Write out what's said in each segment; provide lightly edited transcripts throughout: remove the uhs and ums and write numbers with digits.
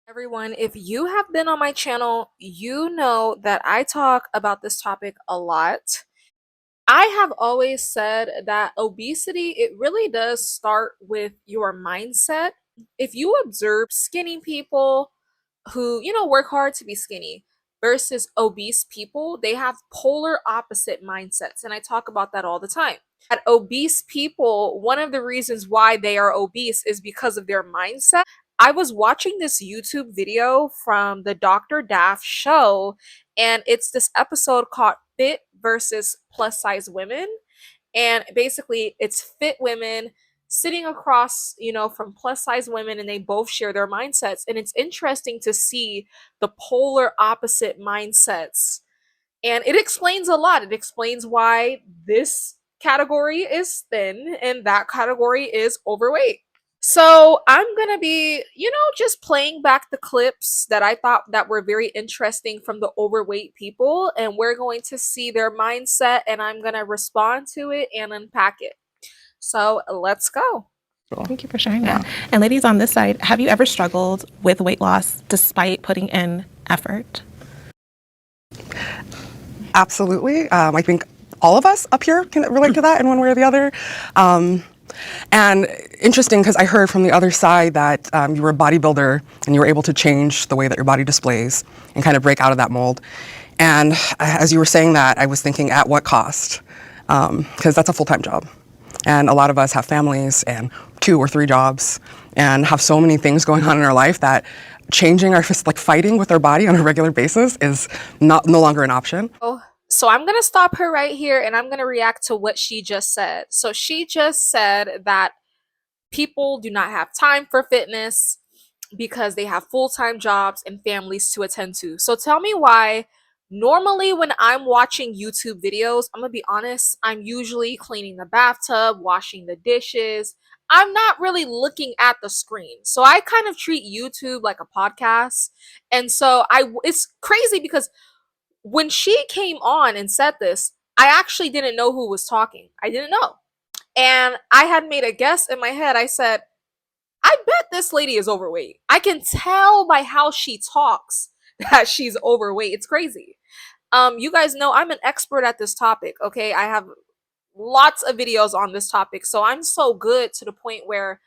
Everyone, if you have been on my channel, you know that I talk about this topic a lot. I have always said that obesity, it really does start with your mindset. If you observe skinny people who, work hard to be skinny versus obese people, they have polar opposite mindsets. And I talk about that all the time. At obese people, one of the reasons why they are obese is because of their mindset. I was watching this YouTube video from the Dr. Daff show, and it's this episode called Fit versus Plus Size Women. And basically, it's fit women sitting across, from plus size women, and they both share their mindsets. And it's interesting to see the polar opposite mindsets. And it explains a lot. It explains why this category is thin and that category is overweight. So I'm gonna be, just playing back the clips that I thought that were very interesting from the overweight people, and we're going to see their mindset, and I'm gonna respond to it and unpack it. So let's go. Thank you for sharing that. And ladies on this side, have you ever struggled with weight loss despite putting in effort? Absolutely. I think all of us up here can relate to that in one way or the other. And interesting because I heard from the other side that you were a bodybuilder and you were able to change the way that your body displays and kind of break out of that mold. And as you were saying that, I was thinking, at what cost? Because that's a full-time job. And a lot of us have families and 2 or 3 jobs and have so many things going on in our life that changing our, like fighting with our body on a regular basis is no longer an option. So I'm going to stop her right here, and I'm going to react to what she just said. So she just said that people do not have time for fitness because they have full-time jobs and families to attend to. So tell me why. Normally, when I'm watching YouTube videos, I'm gonna be honest, I'm usually cleaning the bathtub, washing the dishes. I'm not really looking at the screen. So I kind of treat YouTube like a podcast. And so it's crazy because when she came on and said this, I actually didn't know who was talking. I didn't know. And I had made a guess in my head. I said, I bet this lady is overweight. I can tell by how she talks that she's overweight. It's crazy. You guys know I'm an expert at this topic, okay? I have lots of videos on this topic. So I'm so good to the point where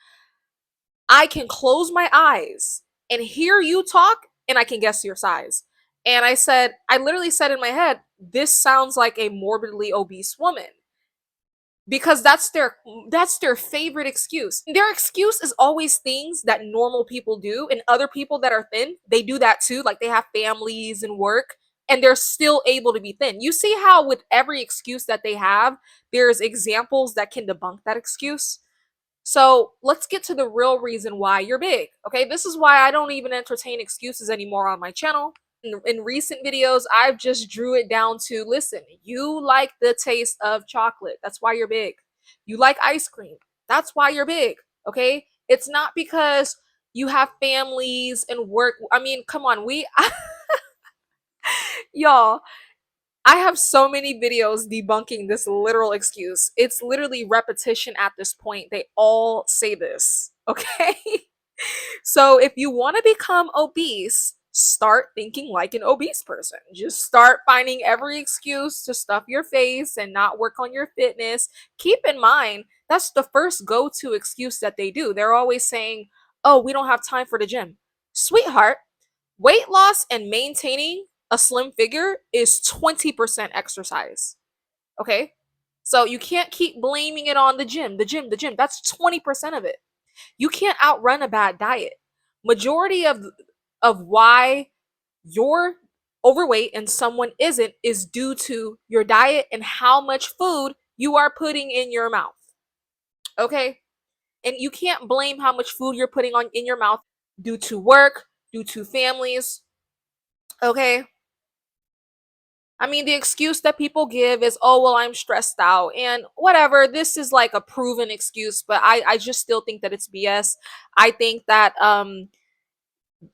I can close my eyes and hear you talk and I can guess your size. And I literally said in my head, this sounds like a morbidly obese woman, because that's their favorite excuse. Their excuse is always things that normal people do, and other people that are thin, they do that too. Like, they have families and work, and they're still able to be thin. You see how with every excuse that they have, there's examples that can debunk that excuse. So let's get to the real reason why you're big. Okay, this is why I don't even entertain excuses anymore on my channel. In recent videos, I've just drew it down to, listen, you like the taste of chocolate. That's why you're big. You like ice cream. That's why you're big. Okay, it's not because you have families and work. I mean, come on, y'all, I have so many videos debunking this literal excuse. It's literally repetition at this point. They all say this, okay? So if you want to become obese, start thinking like an obese person. Just start finding every excuse to stuff your face and not work on your fitness. Keep in mind, that's the first go-to excuse that they do. They're always saying, "Oh, we don't have time for the gym." Sweetheart, weight loss and maintaining a slim figure is 20% exercise. Okay? So you can't keep blaming it on the gym, the gym, the gym. That's 20% of it. You can't outrun a bad diet. Majority of why you're overweight and someone isn't is due to your diet and how much food you are putting in your mouth. Okay? And you can't blame how much food you're putting on in your mouth due to work, due to families. Okay? I mean, the excuse that people give is, oh, well, I'm stressed out and whatever. This is like a proven excuse, but I just still think that it's BS. I think that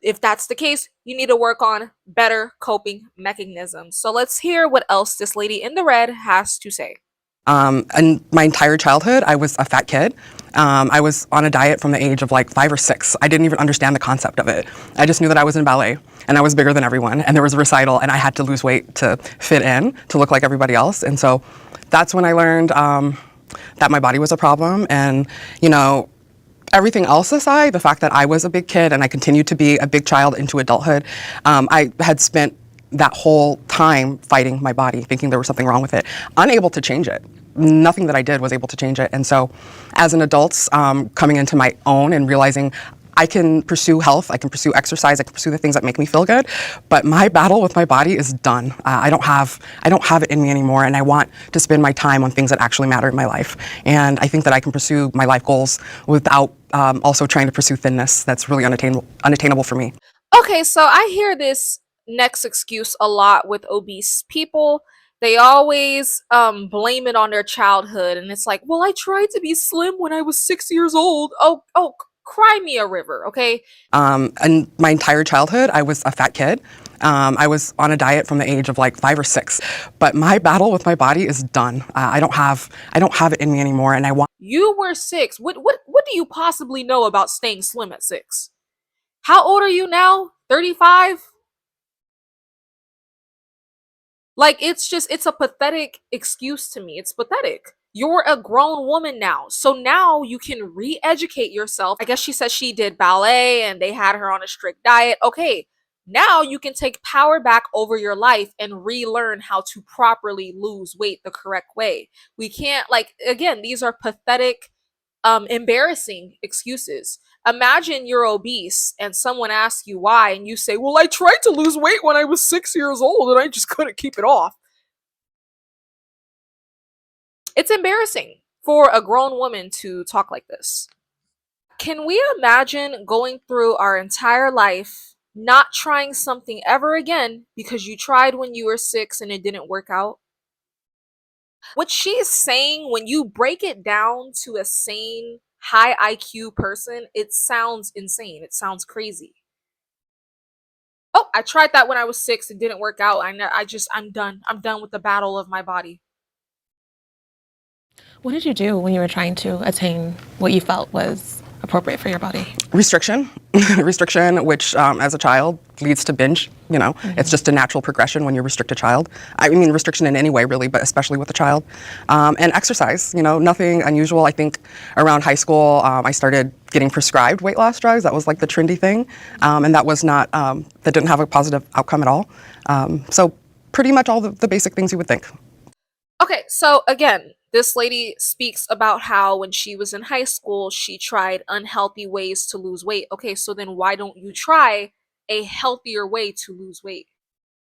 if that's the case, you need to work on better coping mechanisms. So let's hear what else this lady in the red has to say. And my entire childhood, I was a fat kid. I was on a diet from the age of like 5 or 6. I didn't even understand the concept of it. I just knew that I was in ballet and I was bigger than everyone, and there was a recital and I had to lose weight to fit in, to look like everybody else. And so that's when I learned that my body was a problem. And, you know, everything else aside, the fact that I was a big kid and I continued to be a big child into adulthood, I had spent that whole time fighting my body, thinking there was something wrong with it, unable to change it. Nothing that I did was able to change it. And so as an adult, coming into my own and realizing I can pursue health, I can pursue exercise, I can pursue the things that make me feel good, but my battle with my body is done. I don't have it in me anymore, and I want to spend my time on things that actually matter in my life. And I think that I can pursue my life goals without also trying to pursue thinness that's really unattainable for me. Okay, so I hear this next excuse a lot with obese people. They always blame it on their childhood, and it's like, well, I tried to be slim when I was 6 years old. Oh, cry me a river, okay? And my entire childhood, I was a fat kid. I was on a diet from the age of like 5 or 6, but my battle with my body is done. I don't have it in me anymore, and I want. You were 6. What do you possibly know about staying slim at 6? How old are you now? 35? Like, it's a pathetic excuse to me. It's pathetic. You're a grown woman now. So now you can re-educate yourself. I guess she said she did ballet and they had her on a strict diet. Okay. Now you can take power back over your life and relearn how to properly lose weight the correct way. We can't, like, again, these are pathetic, embarrassing excuses. Imagine you're obese and someone asks you why, and you say, well, I tried to lose weight when I was 6 years old and I just couldn't keep it off. It's embarrassing for a grown woman to talk like this. Can we imagine going through our entire life not trying something ever again because you tried when you were 6 and it didn't work out? What she's saying, when you break it down to a sane, high IQ person, it sounds insane. It sounds crazy. Oh, I tried that when I was 6. It didn't work out. I'm done. I'm done with the battle of my body. What did you do when you were trying to attain what you felt was appropriate for your body? Restriction, restriction, which as a child leads to binge. You know, it's just a natural progression when you restrict a child. I mean, restriction in any way, really, but especially with a child. And exercise, you know, nothing unusual. I think around high school, I started getting prescribed weight loss drugs. That was like the trendy thing. And that was not, that didn't have a positive outcome at all. So pretty much all the basic things you would think. Okay, so again, this lady speaks about how when she was in high school, she tried unhealthy ways to lose weight. Okay, so then why don't you try a healthier way to lose weight?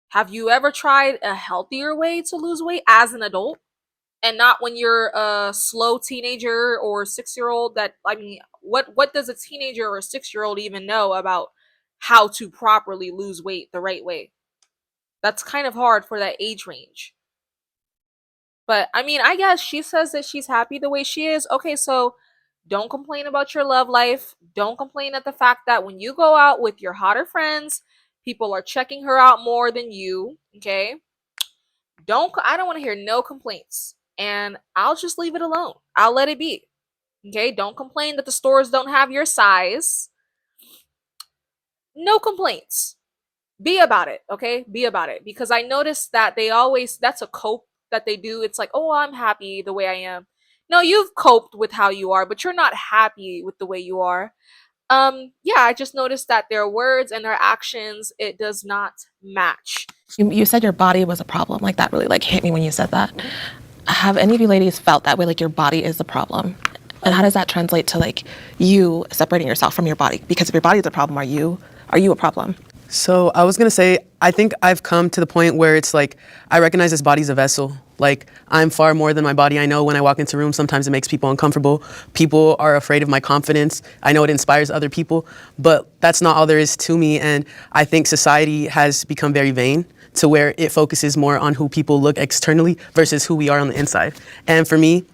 Have you ever tried a healthier way to lose weight as an adult? And not when you're a slow teenager or 6 year old. That, I mean, what does a teenager or a 6 year old even know about how to properly lose weight the right way? That's kind of hard for that age range. But I mean, I guess she says that she's happy the way she is. Okay, so don't complain about your love life. Don't complain at the fact that when you go out with your hotter friends, people are checking her out more than you. Okay? I don't want to hear no complaints. And I'll just leave it alone. I'll let it be. Okay? Don't complain that the stores don't have your size. No complaints. Be about it, okay? Be about it. Because I noticed that that's a cope that they do. It's like, oh, I'm happy the way I am. No, you've coped with how you are, but you're not happy with the way you are. Yeah, I just noticed that their words and their actions, it does not match. You said your body was a problem. Like that really like hit me when you said that. Have any of you ladies felt that way? Like your body is the problem? And how does that translate to like you separating yourself from your body? Because if your body is a problem, are you a problem? So I was gonna say, I think I've come to the point where it's like, I recognize this body's a vessel. Like, I'm far more than my body. I know when I walk into a room, sometimes it makes people uncomfortable. People are afraid of my confidence. I know it inspires other people, but that's not all there is to me. And I think society has become very vain to where it focuses more on who people look externally versus who we are on the inside. And for me,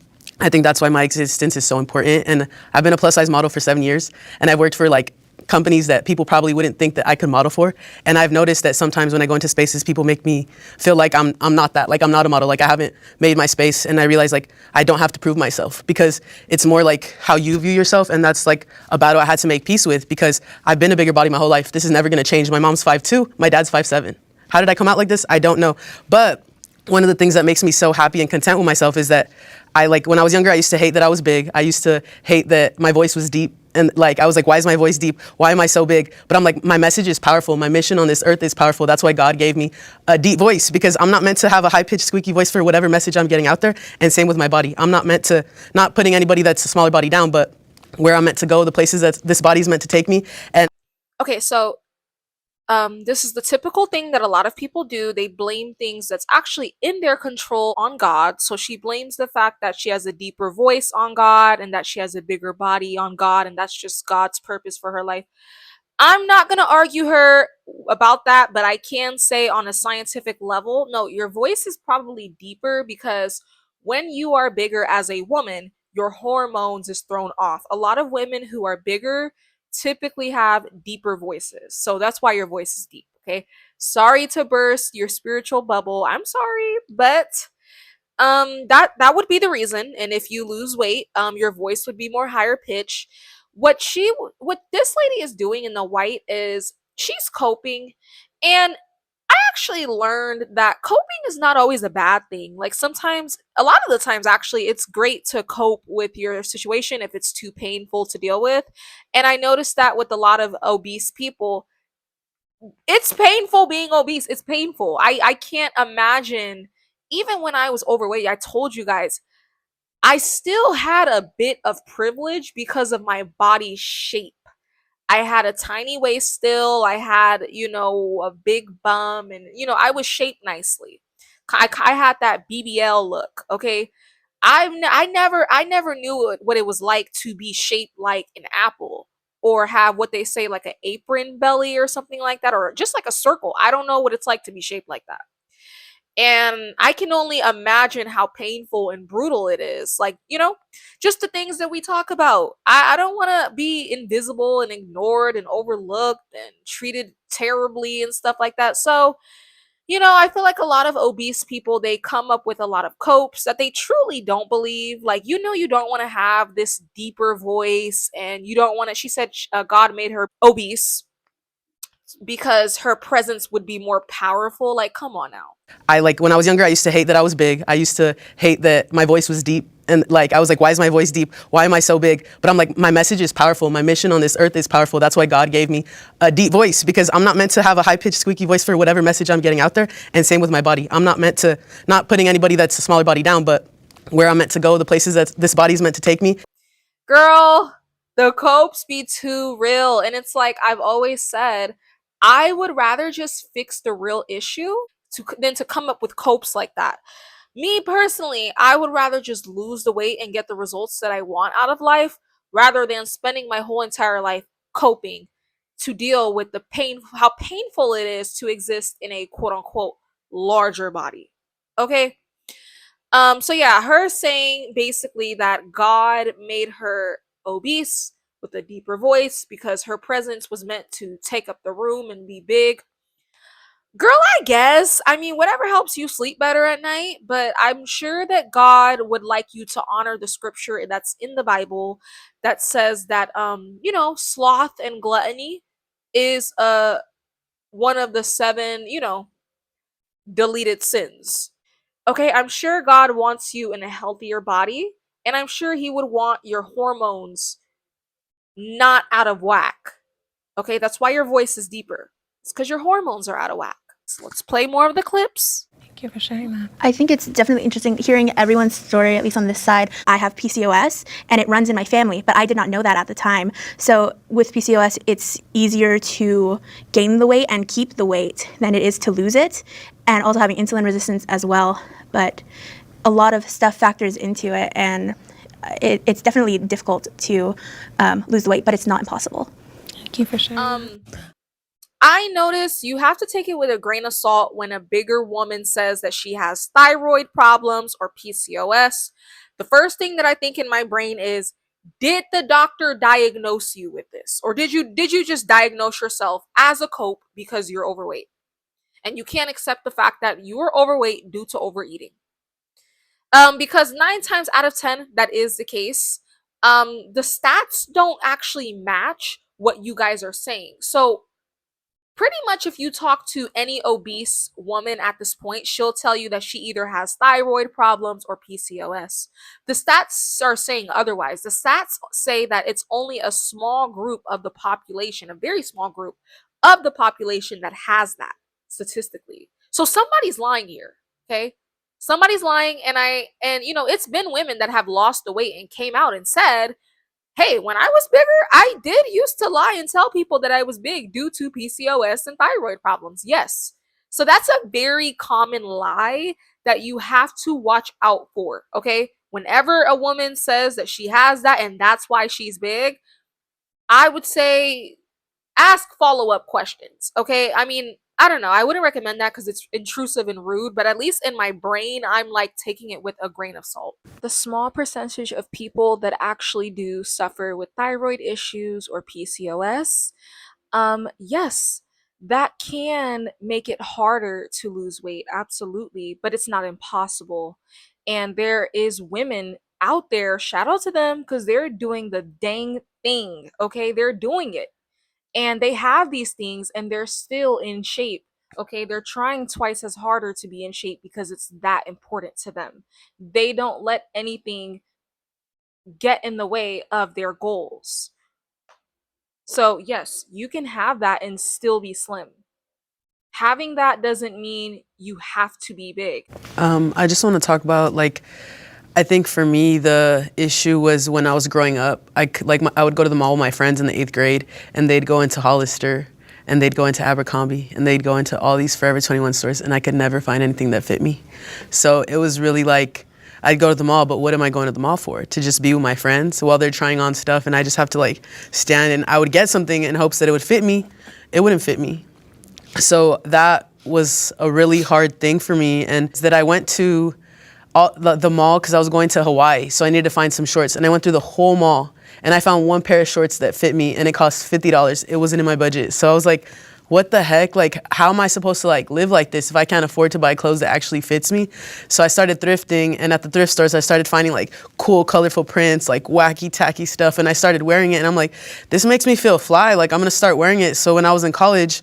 I think that's why my existence is so important. And I've been a plus size model for 7 years, and I've worked for like companies that people probably wouldn't think that I could model for. And I've noticed that sometimes when I go into spaces, people make me feel like I'm not that, like I'm not a model, like I haven't made my space. And I realize like I don't have to prove myself, because it's more like how you view yourself. And that's like a battle I had to make peace with, because I've been a bigger body my whole life. This is never gonna change. My mom's 5'2", my dad's 5'7". How did I come out like this? I don't know. But one of the things that makes me so happy and content with myself is that I, like, when I was younger, I used to hate that I was big. I used to hate that my voice was deep. And like, I was like, why is my voice deep? Why am I so big? But I'm like, my message is powerful. My mission on this earth is powerful. That's why God gave me a deep voice, because I'm not meant to have a high pitched squeaky voice for whatever message I'm getting out there. And same with my body. I'm not meant to, not putting anybody that's a smaller body down, but where I'm meant to go, the places that this body's meant to take me. And Okay, so this is the typical thing that a lot of people do. They blame things that's actually in their control on God. So she blames the fact that she has a deeper voice on God and that she has a bigger body on God, and that's just God's purpose for her life. I'm not going to argue her about that, but I can say on a scientific level, no, your voice is probably deeper because when you are bigger as a woman, your hormones is thrown off. A lot of women who are bigger typically have deeper voices. So that's why your voice is deep, okay? Sorry to burst your spiritual bubble. I'm sorry, but that would be the reason. And if you lose weight, your voice would be more higher pitch. What this lady is doing in the white is she's coping. And I actually learned that coping is not always a bad thing. Like sometimes, a lot of the times actually, it's great to cope with your situation if it's too painful to deal with. And I noticed that with a lot of obese people, it's painful being obese. It's painful. I can't imagine. Even when I was overweight, I told you guys, I still had a bit of privilege because of my body shape. I had a tiny waist still. I had, a big bum, and I was shaped nicely. I had that BBL look. Okay, I never knew what it was like to be shaped like an apple, or have what they say like an apron belly or something like that, or just like a circle. I don't know what it's like to be shaped like that. And I can only imagine how painful and brutal it is. Like, just the things that we talk about. I don't want to be invisible and ignored and overlooked and treated terribly and stuff like that. So, I feel like a lot of obese people, they come up with a lot of copes that they truly don't believe. Like, you don't want to have this deeper voice, and you don't want to. She said God made her obese because her presence would be more powerful. Like, come on now. I, like, when I was younger, I used to hate that I was big. I used to hate that my voice was deep. And like, I was like, why is my voice deep? Why am I so big? But I'm like, my message is powerful. My mission on this earth is powerful. That's why God gave me a deep voice, because I'm not meant to have a high pitched squeaky voice for whatever message I'm getting out there. And same with my body. I'm not meant to, not putting anybody that's a smaller body down, but where I'm meant to go, the places that this body's meant to take me. Girl, the copes be too real. And it's like I've always said, I would rather just fix the real issue than to come up with copes like that. Me personally, I would rather just lose the weight and get the results that I want out of life rather than spending my whole entire life coping to deal with the pain, how painful it is to exist in a quote unquote larger body. Okay? So yeah, her saying basically that God made her obese with a deeper voice because her presence was meant to take up the room and be big. Girl, I guess. I mean, whatever helps you sleep better at night, but I'm sure that God would like you to honor the scripture that's in the Bible that says that sloth and gluttony is one of the seven, deleted sins. Okay, I'm sure God wants you in a healthier body, and I'm sure He would want your hormones not out of whack. Okay, that's why your voice is deeper. It's because your hormones are out of whack. So let's play more of the clips. Thank you for sharing that. I think it's definitely interesting hearing everyone's story, at least on this side. I have PCOS and it runs in my family, but I did not know that at the time. So with PCOS, it's easier to gain the weight and keep the weight than it is to lose it, and also having insulin resistance as well. But a lot of stuff factors into it, and it's definitely difficult to lose the weight, but it's not impossible. Thank you for sharing. I notice you have to take it with a grain of salt when a bigger woman says that she has thyroid problems or PCOS. The first thing that I think in my brain is Did the doctor diagnose you with this? Or did you just diagnose yourself as a cope because you're overweight? And you can't accept the fact that you are overweight due to overeating. Because 9 times out of 10, that is the case. The stats don't actually match what you guys are saying. So pretty much if you talk to any obese woman at this point, she'll tell you that she either has thyroid problems or PCOS. The stats are saying otherwise. The stats say that it's only a small group of the population, a very small group of the population that has that statistically. So somebody's lying here, okay? Somebody's lying, and it's been women that have lost the weight and came out and said, hey, when I was bigger, I did used to lie and tell people that I was big due to PCOS and thyroid problems. Yes. So that's a very common lie that you have to watch out for. Okay. Whenever a woman says that she has that and that's why she's big, I would say ask follow-up questions. Okay. I mean, I don't know. I wouldn't recommend that because it's intrusive and rude, but at least in my brain, I'm like taking it with a grain of salt. The small percentage of people that actually do suffer with thyroid issues or PCOS, yes, that can make it harder to lose weight, absolutely, but it's not impossible. And there is women out there, shout out to them because they're doing the dang thing, okay? They're doing it and they have these things and they're still in shape. Okay, they're trying twice as harder to be in shape because it's that important to them. They don't let anything get in the way of their goals. So yes, you can have that and still be slim. Having that doesn't mean you have to be big. I just want to talk about I think for me the issue was when I was growing up. I would go to the mall with my friends in the 8th grade, and they'd go into Hollister, and they'd go into Abercrombie, and they'd go into all these Forever 21 stores, and I could never find anything that fit me. So it was really like I'd go to the mall, but what am I going to the mall for? To just be with my friends while they're trying on stuff, and I just have to stand, and I would get something in hopes that it would fit me. It wouldn't fit me. So that was a really hard thing for me, and that I went to the mall because I was going to Hawaii, so I needed to find some shorts, and I went through the whole mall, and I found one pair of shorts that fit me, and it cost $50. It wasn't in my budget, so I was like, what the heck? How am I supposed to live like this if I can't afford to buy clothes that actually fits me? So I started thrifting, and at the thrift stores, I started finding cool, colorful prints, wacky, tacky stuff, and I started wearing it, and I'm like, this makes me feel fly. I'm gonna start wearing it. So when I was in college,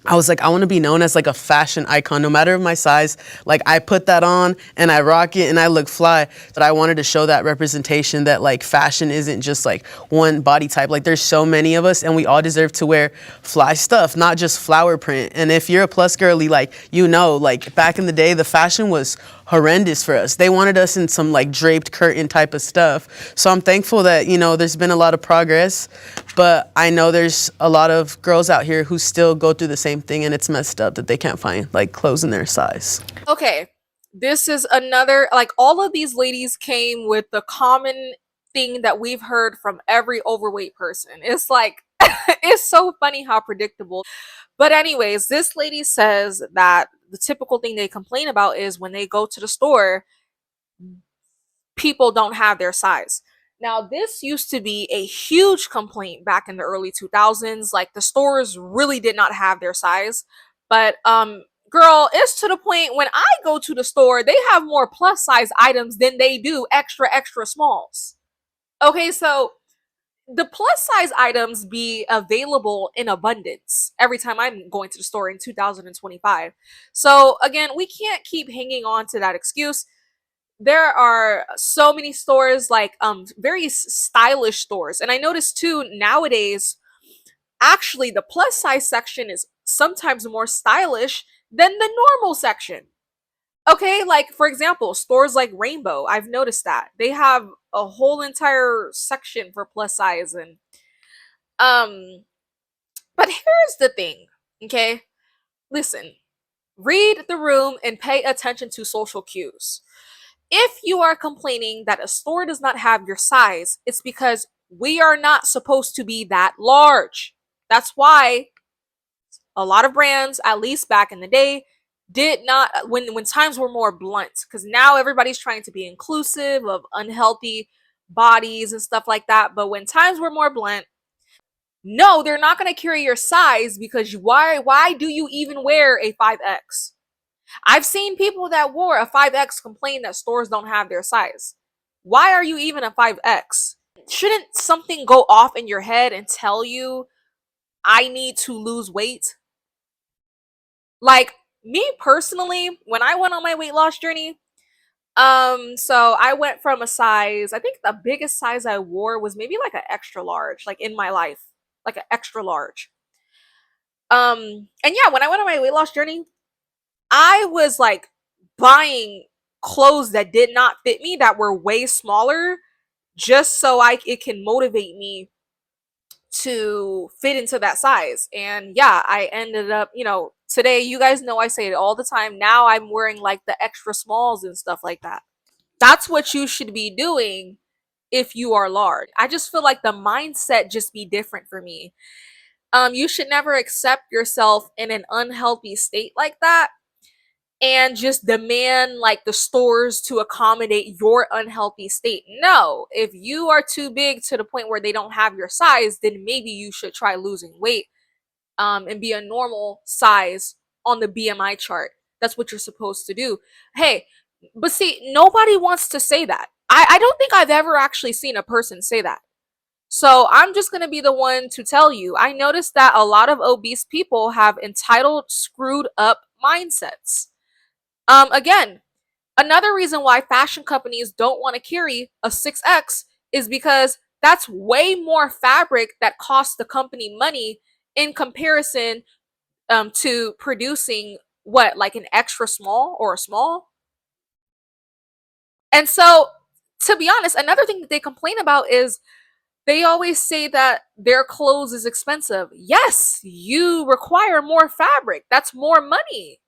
I was like, I want to be known as a fashion icon, no matter my size. I put that on and I rock it and I look fly. But I wanted to show that representation that fashion isn't just one body type. There's so many of us and we all deserve to wear fly stuff, not just flower print. And if you're a plus girly, back in the day, the fashion was horrendous for us. They wanted us in some draped curtain type of stuff. So I'm thankful that, there's been a lot of progress, but I know there's a lot of girls out here who still go through the same thing, and it's messed up that they can't find clothes in their size. Okay, this is another, all of these ladies came with the common thing that we've heard from every overweight person. It's it's so funny how predictable. But anyways, this lady says that the typical thing they complain about is when they go to the store, people don't have their size. Now, this used to be a huge complaint back in the early 2000s. The stores really did not have their size. But girl, it's to the point when I go to the store, they have more plus size items than they do extra smalls. Okay, so the plus size items be available in abundance every time I'm going to the store in 2025. So again, we can't keep hanging on to that excuse. There are so many stores, very stylish stores, and I noticed too nowadays, actually the plus size section is sometimes more stylish than the normal section. Okay, for example, stores like Rainbow, I've noticed that they have a whole entire section for plus size. And um but here's the thing, okay? Listen, read the room and pay attention to social cues. If you are complaining that a store does not have your size, it's because we are not supposed to be that large. That's why a lot of brands, at least back in the day, did not, when times were more blunt, because now everybody's trying to be inclusive of unhealthy bodies and stuff like that. But when times were more blunt, no, they're not going to carry your size because why do you even wear a 5X? I've seen people that wore a 5X complain that stores don't have their size. Why are you even a 5X? Shouldn't something go off in your head and tell you I need to lose weight? Like me personally, when I went on my weight loss journey, so I went from a size, I think the biggest size I wore was maybe like an extra large, like in my life, like an extra large. And yeah, when I went on my weight loss journey, I was like buying clothes that did not fit me that were way smaller just so it can motivate me to fit into that size. And yeah, I ended up, today, you guys know I say it all the time. Now I'm wearing like the extra smalls and stuff like that. That's what you should be doing if you are large. I just feel like the mindset just be different for me. You should never accept yourself in an unhealthy state like that and just demand like the stores to accommodate your unhealthy state. No, if you are too big to the point where they don't have your size, then maybe you should try losing weight and be a normal size on the BMI chart. That's what you're supposed to do. Hey, but see, nobody wants to say that. I don't think I've ever actually seen a person say that. So I'm just going to be the one to tell you. I noticed that a lot of obese people have entitled, screwed up mindsets. Again, another reason why fashion companies don't want to carry a 6X is because that's way more fabric that costs the company money in comparison to producing what, like an extra small or a small. And so, to be honest, another thing that they complain about is they always say that their clothes is expensive. Yes, you require more fabric. That's more money.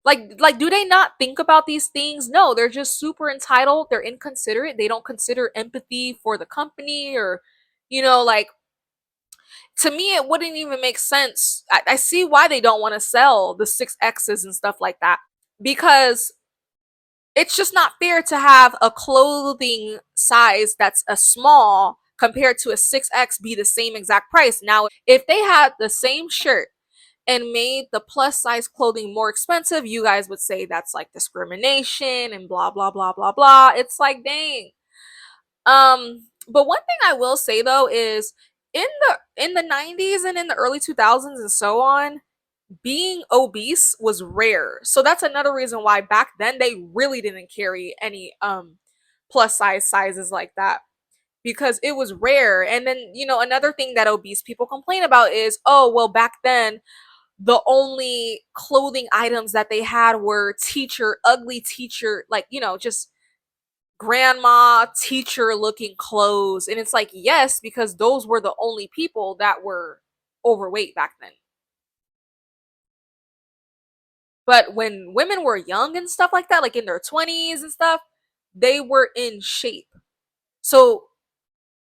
Like do they not think about these things? No, they're just super entitled. They're inconsiderate. They don't consider empathy for the company or like to me it wouldn't even make sense. I see why they don't want to sell the 6X's and stuff like that because it's just not fair to have a clothing size that's a small compared to a 6X be the same exact price. Now, if they had the same shirt and made the plus size clothing more expensive, you guys would say that's like discrimination and blah blah blah blah blah. It's like dang. But one thing I will say though is in the 90s and in the early 2000s and so on, being obese was rare. So that's another reason why back then they really didn't carry any plus size sizes like that because it was rare. And then, another thing that obese people complain about is, oh, well, back then the only clothing items that they had were ugly teacher, like, just grandma teacher looking clothes. And it's like, yes, because those were the only people that were overweight back then. But when women were young and stuff like that, like in their 20s and stuff, they were in shape. So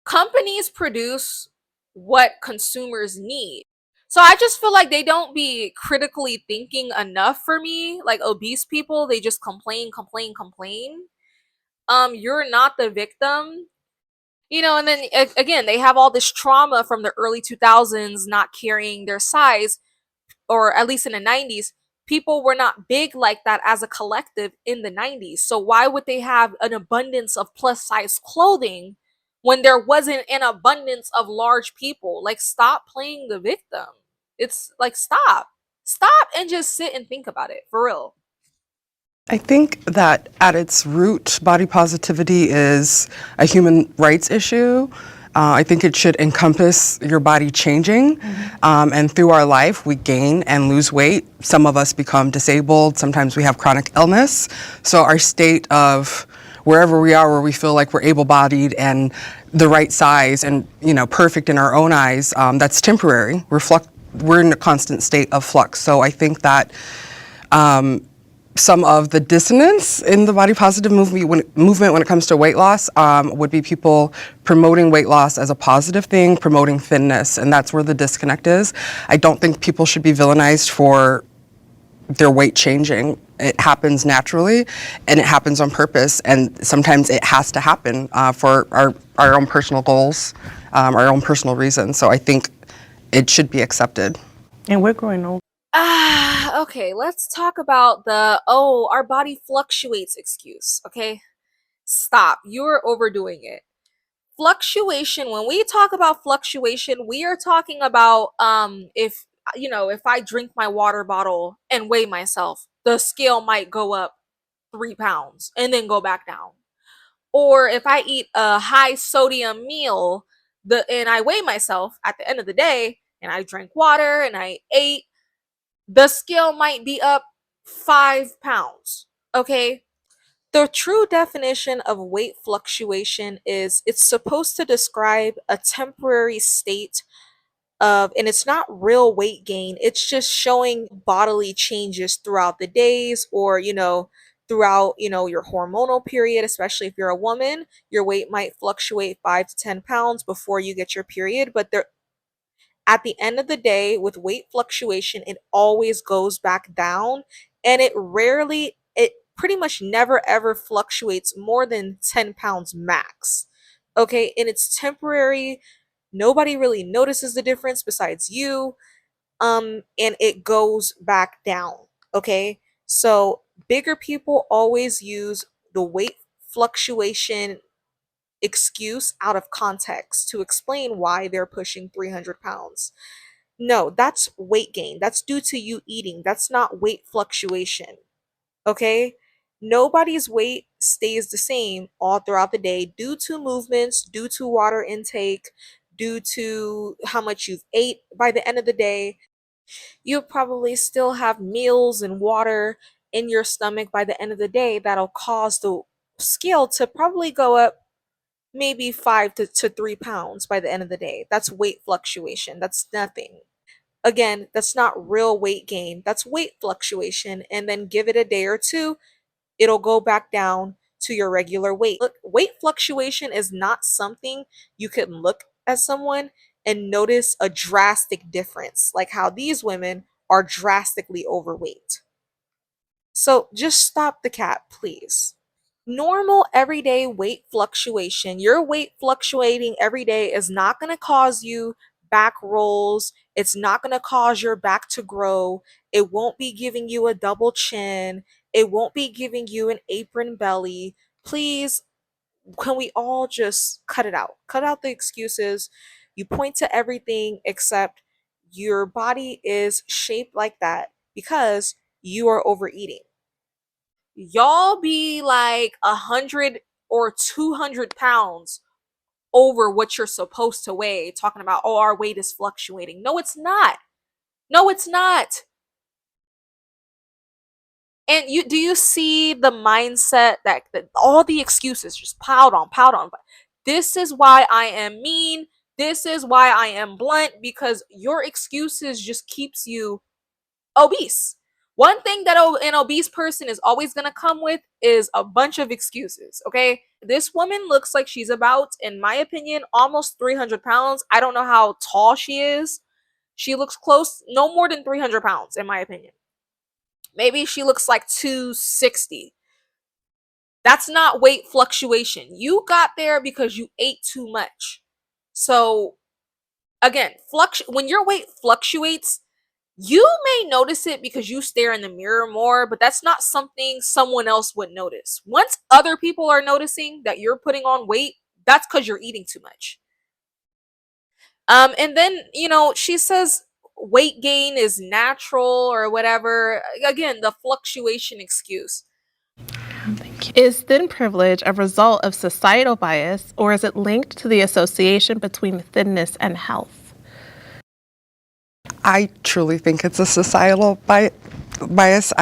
companies produce what consumers need. So I just feel like they don't be critically thinking enough for me. Like obese people, they just complain, complain, complain. You're not the victim. And then again, they have all this trauma from the early 2000s not carrying their size, or at least in the 90s. People were not big like that as a collective in the 90s. So why would they have an abundance of plus size clothing when there wasn't an abundance of large people? Like, stop playing the victim. It's like, stop. Stop and just sit and think about it for real. I think that at its root, body positivity is a human rights issue. I think it should encompass your body changing. And through our life, we gain and lose weight. Some of us become disabled. Sometimes we have chronic illness. So our state of wherever we are, where we feel like we're able-bodied and the right size and perfect in our own eyes, that's temporary. We're in a constant state of flux. So I think that some of the dissonance in the body positive movement when it comes to weight loss would be people promoting weight loss as a positive thing, promoting thinness, and that's where the disconnect is. I don't think people should be villainized for their weight changing. It happens naturally, and it happens on purpose, and sometimes it has to happen for our own personal goals, our own personal reasons. So I think it should be accepted. And we're growing old. Okay, let's talk about the oh, our body fluctuates excuse, okay? Stop. You're overdoing it. Fluctuation, when we talk about fluctuation, we are talking about if if I drink my water bottle and weigh myself, the scale might go up 3 pounds and then go back down. Or if I eat a high sodium meal, and I weigh myself at the end of the day and I drank water and I ate, the scale might be up 5 pounds. Okay. The true definition of weight fluctuation is it's supposed to describe a temporary state of, and it's not real weight gain, it's just showing bodily changes throughout the days, or, throughout, your hormonal period, especially if you're a woman, your weight might fluctuate 5 to 10 pounds before you get your period. But there, at the end of the day, with weight fluctuation, it always goes back down, and it pretty much never ever fluctuates more than 10 pounds max. Okay, and it's temporary. Nobody really notices the difference besides you. And it goes back down. Okay, so bigger people always use the weight fluctuation excuse out of context to explain why they're pushing 300 pounds. No, that's weight gain. That's due to you eating. That's not weight fluctuation. Okay? Nobody's weight stays the same all throughout the day due to movements, due to water intake, due to how much you've ate by the end of the day. You probably still have meals and water in your stomach by the end of the day that'll cause the scale to probably go up maybe 5 to 3 pounds by the end of the day. That's weight fluctuation. That's nothing. Again, that's not real weight gain. That's weight fluctuation. And then give it a day or two, it'll go back down to your regular weight. Look, weight fluctuation is not something you can look at someone and notice a drastic difference, like how these women are drastically overweight. So just stop the cap, please. Normal everyday weight fluctuation, your weight fluctuating every day is not going to cause you back rolls. It's not going to cause your back to grow. It won't be giving you a double chin. It won't be giving you an apron belly. Please, can we all just cut it out? Cut out the excuses. You point to everything except your body is shaped like that because you are overeating. Y'all be like 100 or 200 pounds over what you're supposed to weigh, talking about, oh, our weight is fluctuating. No, it's not. No, it's not. And do you see the mindset that all the excuses just piled on? This is why I am mean. This is why I am blunt, because your excuses just keeps you obese. One thing that an obese person is always going to come with is a bunch of excuses, okay? This woman looks like she's about, in my opinion, almost 300 pounds. I don't know how tall she is. She looks close, no more than 300 pounds, in my opinion. Maybe she looks like 260. That's not weight fluctuation. You got there because you ate too much. So, again, when your weight fluctuates, you may notice it because you stare in the mirror more, but that's not something someone else would notice. Once other people are noticing that you're putting on weight, that's because you're eating too much. And then, she says weight gain is natural or whatever. Again, the fluctuation excuse. Is thin privilege a result of societal bias, or is it linked to the association between thinness and health? I truly think it's a societal bias.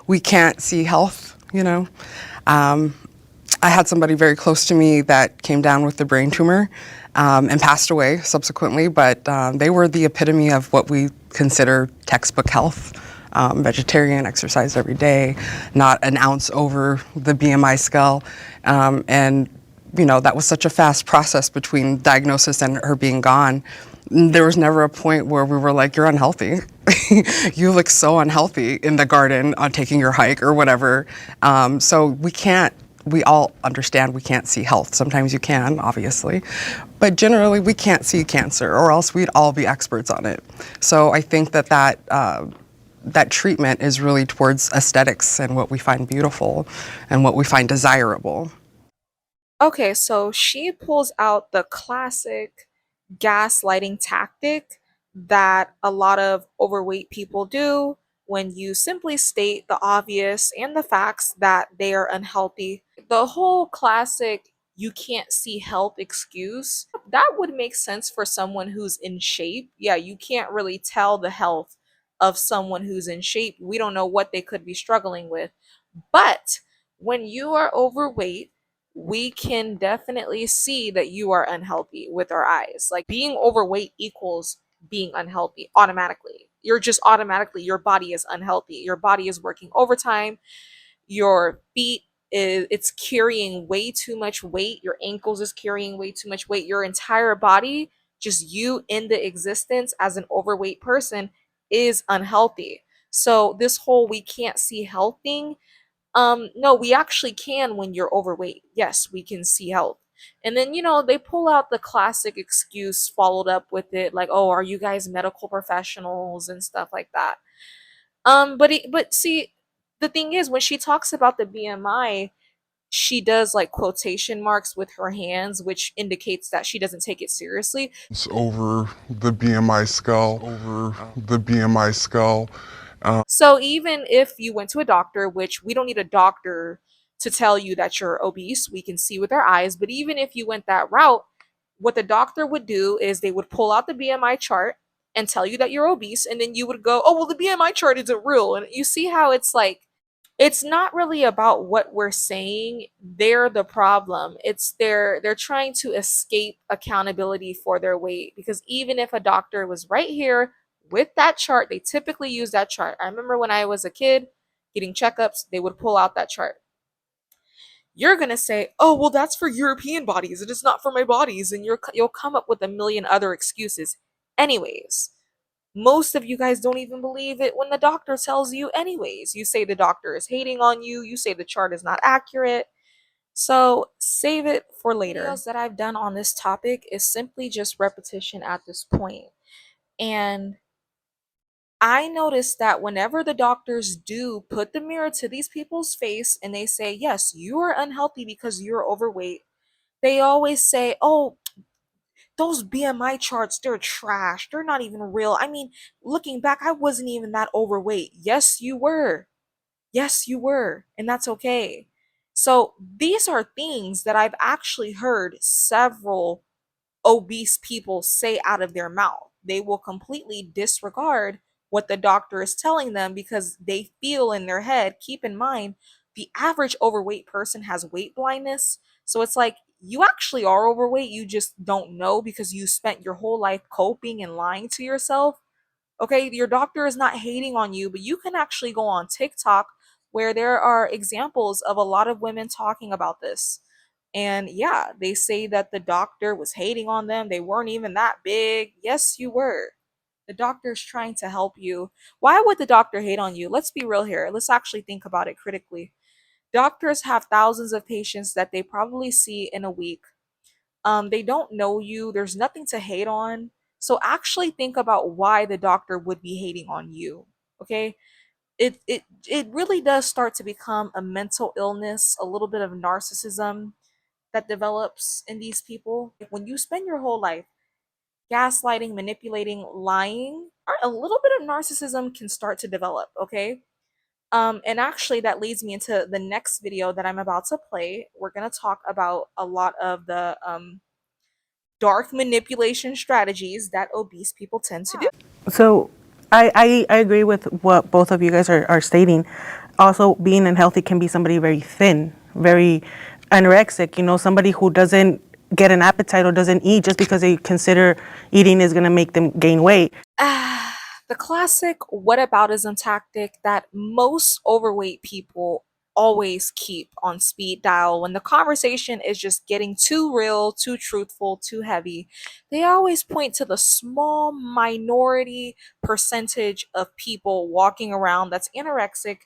We can't see health, I had somebody very close to me that came down with a brain tumor and passed away subsequently, but they were the epitome of what we consider textbook health. Vegetarian, exercise every day, not an ounce over the BMI scale. And, that was such a fast process between diagnosis and her being gone. There was never a point where we were like, you're unhealthy. you look so unhealthy in the garden on taking your hike or whatever. So we all understand we can't see health. Sometimes you can, obviously, but generally we can't see cancer, or else we'd all be experts on it. So I think that treatment is really towards aesthetics and what we find beautiful and what we find desirable. Okay, so she pulls out the classic gaslighting tactic that a lot of overweight people do when you simply state the obvious and the facts that they are unhealthy. The whole classic you can't see health excuse, that would make sense for someone who's in shape. Yeah, you can't really tell the health of someone who's in shape. We don't know what they could be struggling with. But when you are overweight, we can definitely see that you are unhealthy with our eyes. Like being overweight equals being unhealthy automatically. You're just automatically, your body is unhealthy. Your body is working overtime. Your feet it's carrying way too much weight. Your ankles is carrying way too much weight. Your entire body, just you in the existence as an overweight person, is unhealthy. So this whole we can't see health thing, no, we actually can when you're overweight. Yes, we can see health. And then, they pull out the classic excuse followed up with it, like, oh, are you guys medical professionals and stuff like that. But see, the thing is, when she talks about the BMI, she does like quotation marks with her hands, which indicates that she doesn't take it seriously. It's over the BMI scale, over the BMI scale. So even if you went to a doctor, which we don't need a doctor to tell you that you're obese, we can see with our eyes, but even if you went that route, what the doctor would do is they would pull out the BMI chart and tell you that you're obese, and then you would go, "Oh, well the BMI chart isn't real." And you see how it's like it's not really about what we're saying. They're the problem. It's they're trying to escape accountability for their weight, because even if a doctor was right here with that chart, they typically use that chart. I remember when I was a kid getting checkups, they would pull out that chart. You're going to say, "Oh, well that's for European bodies. It is not for my bodies." And you'll come up with a million other excuses. Anyways, most of you guys don't even believe it when the doctor tells you anyways. You say the doctor is hating on you, you say the chart is not accurate. So save it for later. Videos that I've done on this topic is simply just repetition at this point. And I noticed that whenever the doctors do put the mirror to these people's face and they say, yes, you are unhealthy because you're overweight, they always say, oh, those BMI charts, they're trash. They're not even real. I mean, looking back, I wasn't even that overweight. Yes, you were. Yes, you were. And that's okay. So these are things that I've actually heard several obese people say out of their mouth. They will completely disregard what the doctor is telling them because they feel in their head, keep in mind, the average overweight person has weight blindness. So it's like you actually are overweight, you just don't know because you spent your whole life coping and lying to yourself. Okay, your doctor is not hating on you, but you can actually go on TikTok where there are examples of a lot of women talking about this. And yeah, they say that the doctor was hating on them. They weren't even that big. Yes, you were. The doctor's trying to help you. Why would the doctor hate on you? Let's be real here. Let's actually think about it critically. Doctors have thousands of patients that they probably see in a week. They don't know you. There's nothing to hate on. So actually think about why the doctor would be hating on you. Okay? It really does start to become a mental illness, a little bit of narcissism that develops in these people. When you spend your whole life gaslighting, manipulating, lying, a little bit of narcissism can start to develop, okay? And actually that leads me into the next video that I'm about to play. We're going to talk about a lot of the dark manipulation strategies that obese people tend to do. So I agree with what both of you guys are stating. Also, being unhealthy can be somebody very thin, very anorexic, somebody who doesn't get an appetite or doesn't eat just because they consider eating is going to make them gain weight. The classic whataboutism tactic that most overweight people always keep on speed dial when the conversation is just getting too real, too truthful, too heavy. They always point to the small minority percentage of people walking around that's anorexic,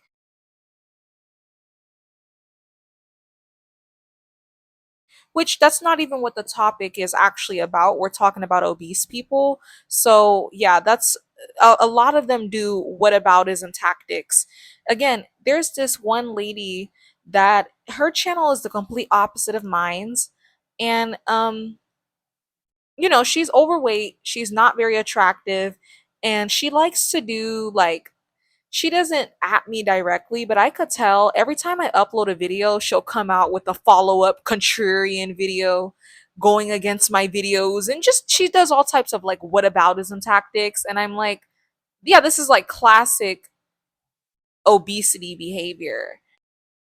which that's not even what the topic is actually about. We're talking about obese people. So, yeah, that's a lot of them do whataboutism tactics. Again, there's this one lady that her channel is the complete opposite of mine's. And she's overweight, she's not very attractive, and she likes to do like she doesn't at me directly, but I could tell every time I upload a video, she'll come out with a follow up contrarian video going against my videos. And just she does all types of like whataboutism tactics. And I'm like, yeah, this is like classic obesity behavior.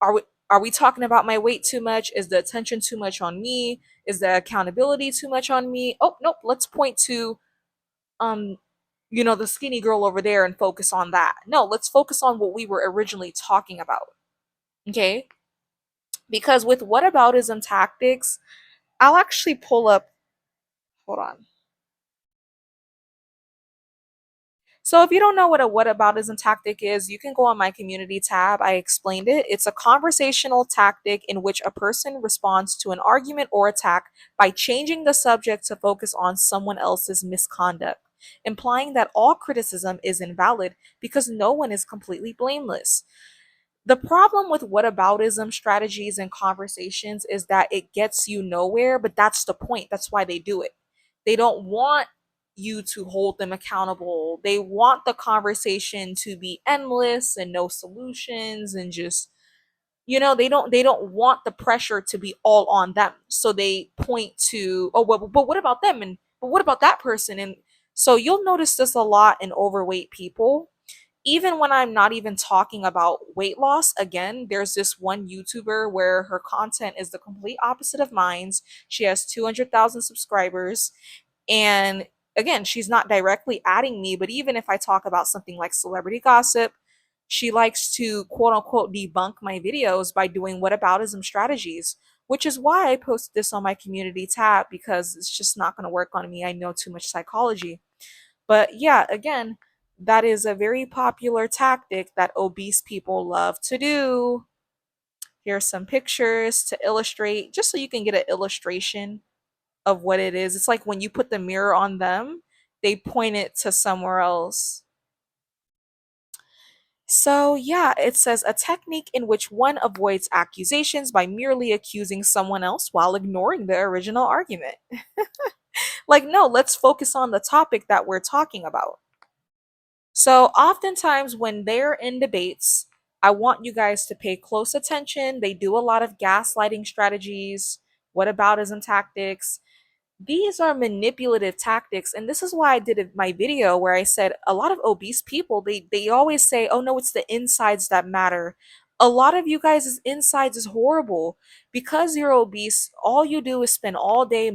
Are we? Are we talking about my weight too much? Is the attention too much on me? Is the accountability too much on me? Oh, nope. Let's point to um the skinny girl over there and focus on that. No, let's focus on what we were originally talking about. Okay? Because with whataboutism tactics, I'll actually pull up, hold on. So if you don't know what a whataboutism tactic is, you can go on my community tab. I explained it. It's a conversational tactic in which a person responds to an argument or attack by changing the subject to focus on someone else's misconduct, implying that all criticism is invalid because no one is completely blameless. The problem with whataboutism strategies and conversations is that it gets you nowhere, but that's the point. That's why they do it. They don't want you to hold them accountable. They want the conversation to be endless and no solutions and just they don't want the pressure to be all on them. So they point to, oh, but what about them, and but what about that person? And so you'll notice this a lot in overweight people. Even when I'm not even talking about weight loss, again, there's this one YouTuber where her content is the complete opposite of mine's. She has 200,000 subscribers. And again, she's not directly adding me, but even if I talk about something like celebrity gossip, she likes to quote unquote debunk my videos by doing whataboutism strategies, which is why I post this on my community tab because it's just not going to work on me. I know too much psychology. But yeah, again, that is a very popular tactic that obese people love to do. Here's some pictures to illustrate, just so you can get an illustration of what it is. It's like when you put the mirror on them, they point it to somewhere else. So, yeah, it says a technique in which one avoids accusations by merely accusing someone else while ignoring the original argument. Like, no, let's focus on the topic that we're talking about. So, oftentimes when they're in debates, I want you guys to pay close attention. They do a lot of gaslighting strategies, whataboutism tactics. These are manipulative tactics, and this is why I did my video where I said a lot of obese people, they always say, "Oh no, it's the insides that matter." A lot of you guys' insides is horrible. Because you're obese, all you do is spend all day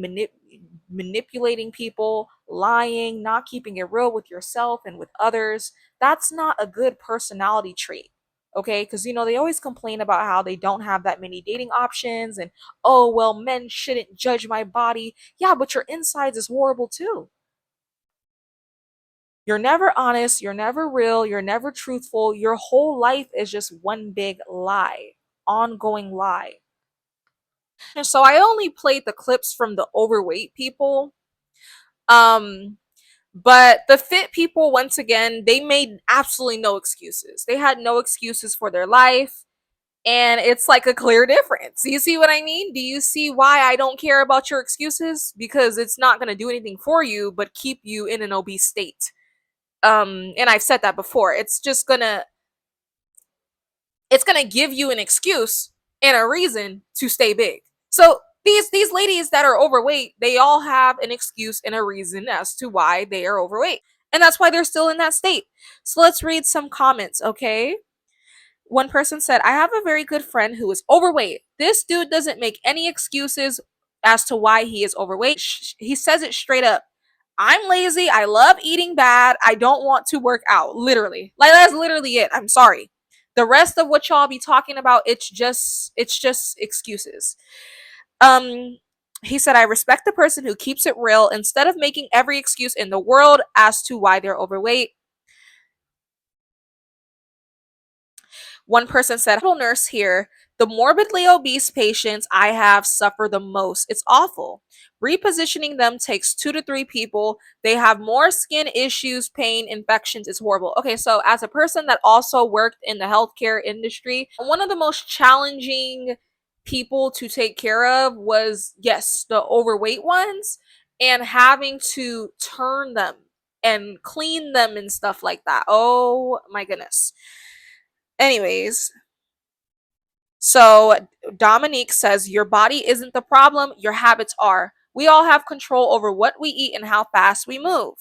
manipulating people, lying, not keeping it real with yourself and with others. That's not a good personality trait. Okay, because they always complain about how they don't have that many dating options, and oh well, men shouldn't judge my body. Yeah, but your insides is horrible too. You're never honest, you're never real, you're never truthful. Your whole life is just one big lie, ongoing lie. And so I only played the clips from the overweight people. Um but the fit people, once again, they made absolutely no excuses. They had no excuses for their life. And it's like a clear difference. You see what I mean? Do you see why I don't care about your excuses? Because it's not going to do anything for you but keep you in an obese state. And I've said that before. It's going to give you an excuse and a reason to stay big. So these ladies that are overweight, they all have an excuse and a reason as to why they are overweight. And that's why they're still in that state. So let's read some comments, okay? One person said, I have a very good friend who is overweight. This dude doesn't make any excuses as to why he is overweight. He says it straight up. I'm lazy. I love eating bad. I don't want to work out. Literally. Like, that's literally it. I'm sorry. The rest of what y'all be talking about, it's just excuses. He said, I respect the person who keeps it real instead of making every excuse in the world as to why they're overweight. One person said, nurse here, the morbidly obese patients I have suffer the most. It's awful. Repositioning them takes 2 to 3 people. They have more skin issues, pain, infections. It's horrible. Okay, so as a person that also worked in the healthcare industry, one of the most challenging people to take care of was, yes, the overweight ones, and having to turn them and clean them and stuff like that. Oh my goodness. Anyways, so Dominique says, your body isn't the problem, your habits are. We all have control over what we eat and how fast we move.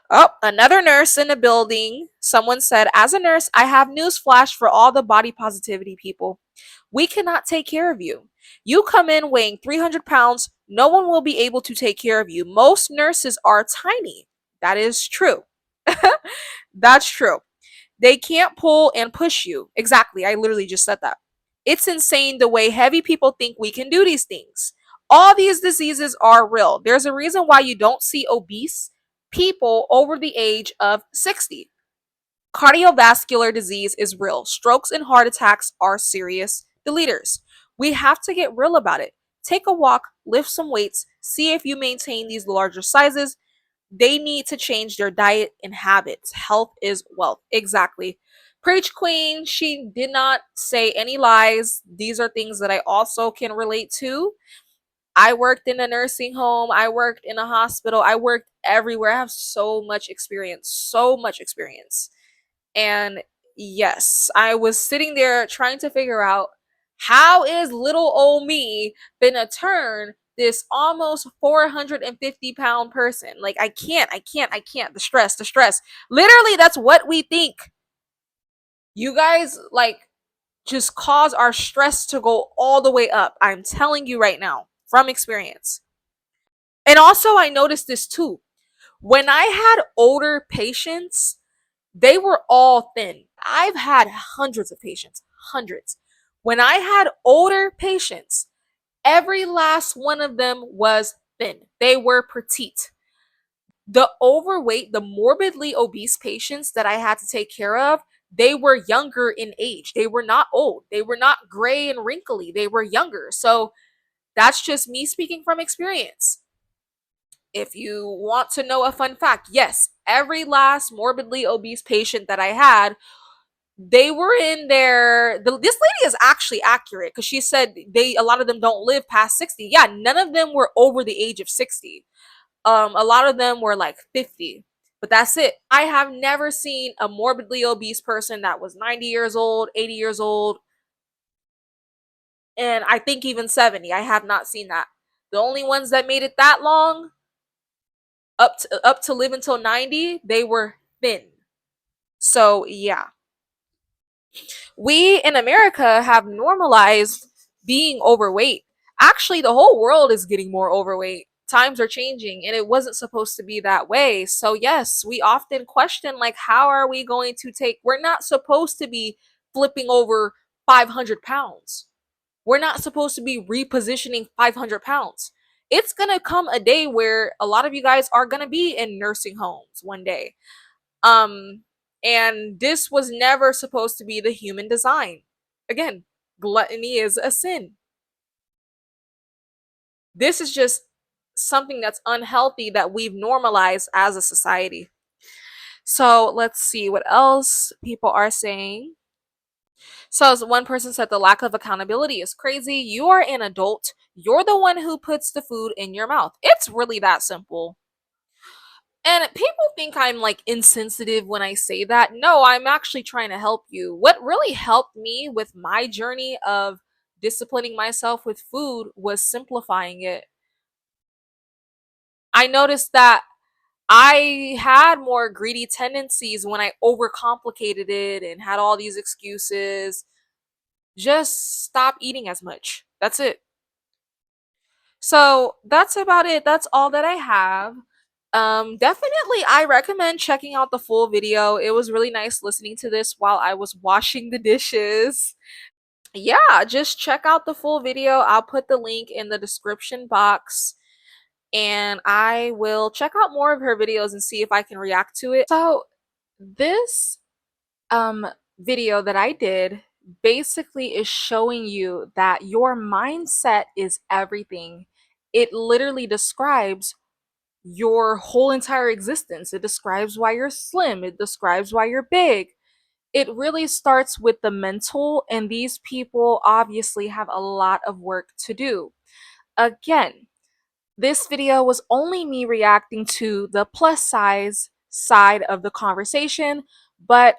Oh, another nurse in the building. Someone said, as a nurse, I have news flash for all the body positivity people. We cannot take care of you. You come in weighing 300 pounds, no one will be able to take care of you. Most nurses are tiny. That is true. That's true. They can't pull and push you. Exactly. I literally just said that. It's insane the way heavy people think we can do these things. All these diseases are real. There's a reason why you don't see obese people over the age of 60. Cardiovascular disease is real. Strokes and heart attacks are serious deleters. We have to get real about it. Take a walk, lift some weights, see if you maintain these larger sizes. They need to change their diet and habits. Health is wealth. Exactly. Preach Queen, she did not say any lies. These are things that I also can relate to. I worked in a nursing home, I worked in a hospital, I worked everywhere. I have so much experience, so much experience. And yes, I was sitting there trying to figure out, how is little old me gonna turn this almost 450-pound person? Like, I can't. The stress. Literally, that's what we think. You guys, like, just cause our stress to go all the way up. I'm telling you right now from experience. And also, I noticed this too. When I had older patients, they were all thin. I've had hundreds of patients, hundreds. When I had older patients, every last one of them was thin. They were petite. The overweight, the morbidly obese patients that I had to take care of, they were younger in age. They were not old. They were not gray and wrinkly. They were younger. So that's just me speaking from experience. If you want to know a fun fact, yes, every last morbidly obese patient that I had, they were in their this lady is actually accurate, because she said a lot of them don't live past 60. Yeah, none of them were over the age of 60. A lot of them were like 50, but that's it. I have never seen a morbidly obese person that was 90 years old, 80 years old, and I think even 70. I have not seen that. The only ones that made it that long, up to live until 90, they were thin. So yeah, we in America have normalized being overweight. Actually, the whole world is getting more overweight. Times are changing, and it wasn't supposed to be that way. So yes, we often question, like, how are we going to take, we're not supposed to be flipping over 500 pounds. We're not supposed to be repositioning 500 pounds. It's going to come a day where a lot of you guys are going to be in nursing homes one day. Um, and this was never supposed to be the human design. Again, gluttony is a sin. This is just something that's unhealthy that we've normalized as a society. So let's see what else people are saying. So, as one person said, the lack of accountability is crazy. You are an adult. You're the one who puts the food in your mouth. It's really that simple. And people think I'm like insensitive when I say that. No, I'm actually trying to help you. What really helped me with my journey of disciplining myself with food was simplifying it. I noticed that I had more greedy tendencies when I overcomplicated it and had all these excuses. Just stop eating as much. That's it. So that's about it. That's all that I have. Definitely I recommend checking out the full video. It was really nice listening to this while I was washing the dishes. Yeah, just check out the full video. I'll put the link in the description box, and I will check out more of her videos and see if I can react to it. So, this um video that I did basically is showing you that your mindset is everything. It literally describes your whole entire existence. It describes why you're slim, it describes why you're big. It really starts with the mental, and these people obviously have a lot of work to do. Again, this video was only me reacting to the plus size side of the conversation, but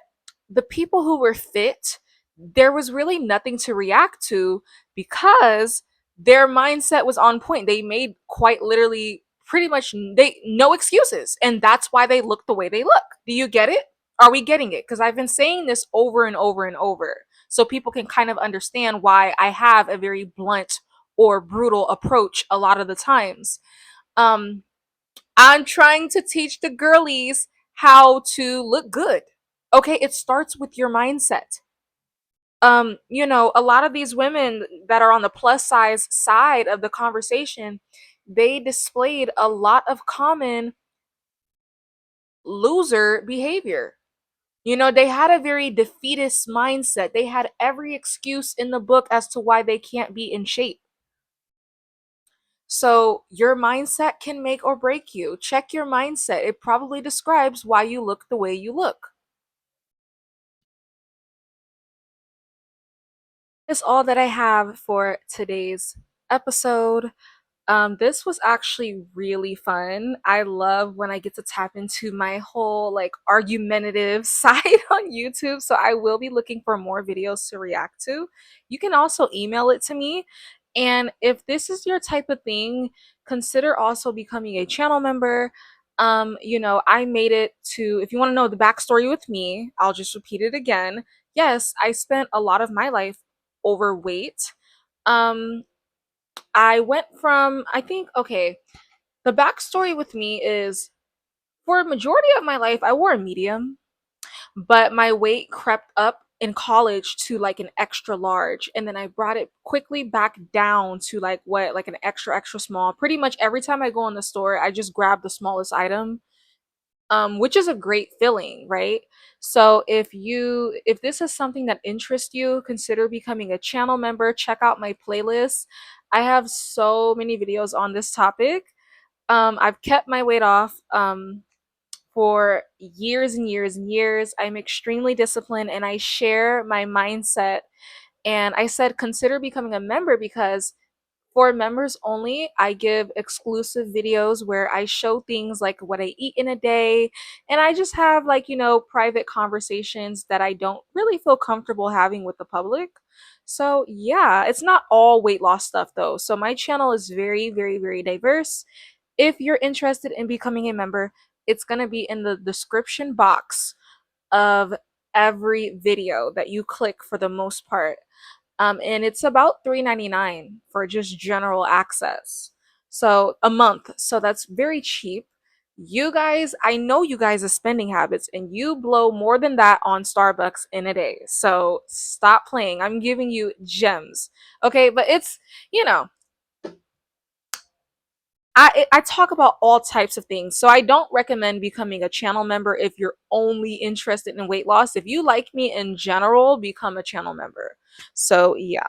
the people who were fit, there was really nothing to react to because their mindset was on point. They made quite literally pretty much they no excuses, and that's why they look the way they look. Do you get it? Are we getting it? Because I've been saying this over and over and over so people can kind of understand why I have a very blunt or brutal approach a lot of the times. Um, I'm trying to teach the girlies how to look good. Okay, it starts with your mindset. A lot of these women that are on the plus size side of the conversation, they displayed a lot of common loser behavior. They had a very defeatist mindset. They had every excuse in the book as to why they can't be in shape. So your mindset can make or break you. Check your mindset. It probably describes why you look the way you look. That's all that I have for today's episode. This was actually really fun. I love when I get to tap into my whole like argumentative side on YouTube. So I will be looking for more videos to react to. You can also email it to me. And if this is your type of thing, consider also becoming a channel member. I made it to, if you want to know the backstory with me, I'll just repeat it again. Yes, I spent a lot of my life overweight. Um, I went from, I think, okay, the backstory with me is for a majority of my life, I wore a medium, but my weight crept up in college to like an extra large. And then I brought it quickly back down to like what, like an extra, extra small. Pretty much every time I go in the store, I just grab the smallest item, which is a great feeling, right? So if this is something that interests you, consider becoming a channel member. Check out my playlist. I have so many videos on this topic. I've kept my weight off for years and years and years. I'm extremely disciplined and I share my mindset. And I said consider becoming a member because for members only, I give exclusive videos where I show things like what I eat in a day. And I just have like, private conversations that I don't really feel comfortable having with the public. So, yeah, it's not all weight loss stuff though. So, my channel is very, very, very diverse. If you're interested in becoming a member, it's going to be in the description box of every video that you click for the most part. And it's about $3.99 for just general access. So a month. So that's very cheap. You guys, I know you guys' spending habits, and you blow more than that on Starbucks in a day. So stop playing. I'm giving you gems. Okay, but it's, you know, I talk about all types of things. So I don't recommend becoming a channel member if you're only interested in weight loss. If you like me in general, become a channel member. So yeah.